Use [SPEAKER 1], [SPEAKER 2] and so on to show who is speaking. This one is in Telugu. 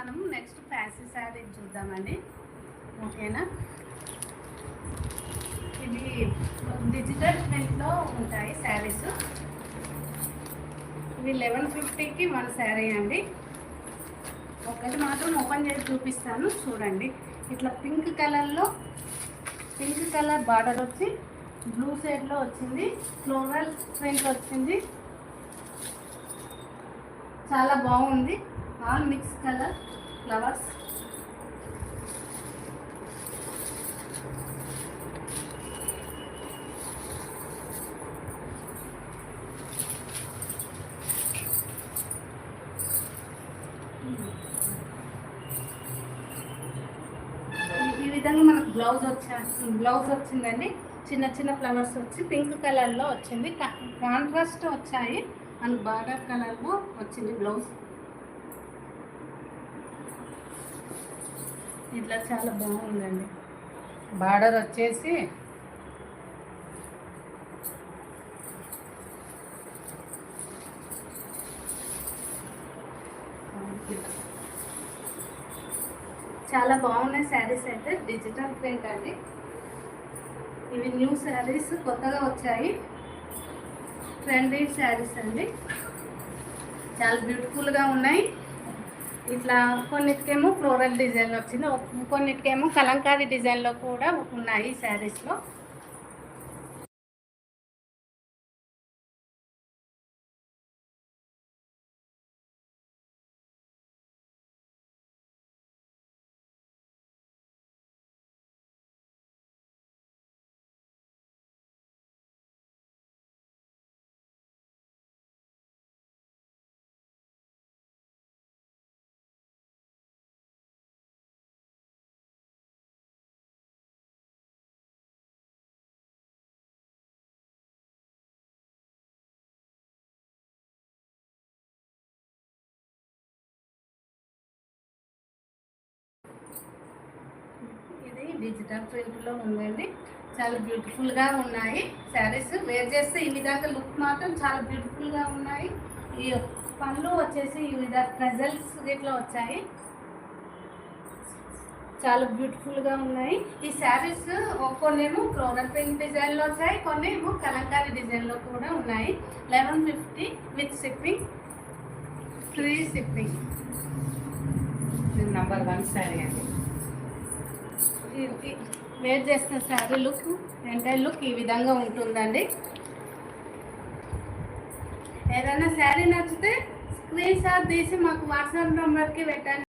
[SPEAKER 1] మనము నెక్స్ట్ ఫ్యాన్సీ శారీ చూద్దామండి. ఓకేనా, ఇవి డిజిటల్ ప్రింట్లో ఉంటాయి శారీస్. ఇవి 1150కి మన శారీ అండి. ఒకటి మాత్రం ఓపెన్ చేసి చూపిస్తాను చూడండి. ఇట్లా పింక్ కలర్ బార్డర్ వచ్చి బ్లూ షేడ్లో వచ్చింది, ఫ్లోరల్ ప్రింట్ వచ్చింది. చాలా బాగుంది. All mix colour flowers. ఈ విధంగా మనకు బ్లౌజ్ వచ్చిందండి. చిన్న చిన్న ఫ్లవర్స్ వచ్చి పింక్ కలర్లో వచ్చింది. కాంట్రాస్ట్ వచ్చాయి అండ్ బార్డర్ కలర్లో వచ్చింది బ్లౌజ్. ఇట్లా చాలా బాగుందండి. బార్డర్ వచ్చేసి చాలా బాగున్నాయి శారీస్ అయితే. డిజిటల్ ప్రింట్ అండి. ఇవి న్యూ శారీస్ కొత్తగా వచ్చాయి. ట్రెండీ శారీస్ అండి. చాలా బ్యూటిఫుల్గా ఉన్నాయి. ఇట్లా కొన్నిటికేమో ఫ్లోరల్ డిజైన్లో వచ్చింది, కొన్నిటికేమో కలంకారీ డిజైన్లో కూడా ఉన్నాయి శారీస్లో. ఇది డిజిటల్ ప్రింట్లో ఉందండి. చాలా బ్యూటిఫుల్గా ఉన్నాయి శారీస్. వేర్ చేస్తే ఈ విధంగా లుక్ మాత్రం చాలా బ్యూటిఫుల్గా ఉన్నాయి. ఈ పళ్ళు వచ్చేసి ఈ విధంగా ప్రెజల్స్ ఇట్లా వచ్చాయి. చాలా బ్యూటిఫుల్గా ఉన్నాయి ఈ శారీస్. కొన్నేమో ఫ్లోరల్ ప్రింట్ డిజైన్లో వచ్చాయి, కొన్ని ఏమో కలంకారీ డిజైన్లో కూడా ఉన్నాయి. 1150 with shipping, free shipping.
[SPEAKER 2] Number 1 sari అండి.
[SPEAKER 1] వేర్ చేసిన శారీ లుక్, ఎంటైర్ లుక్ ఈ విధంగా ఉంటుందండి. ఏదైనా శారీ నచ్చితే స్క్రీన్ షాట్ తీసి మాకు వాట్సాప్ నెంబర్కి పెట్టండి.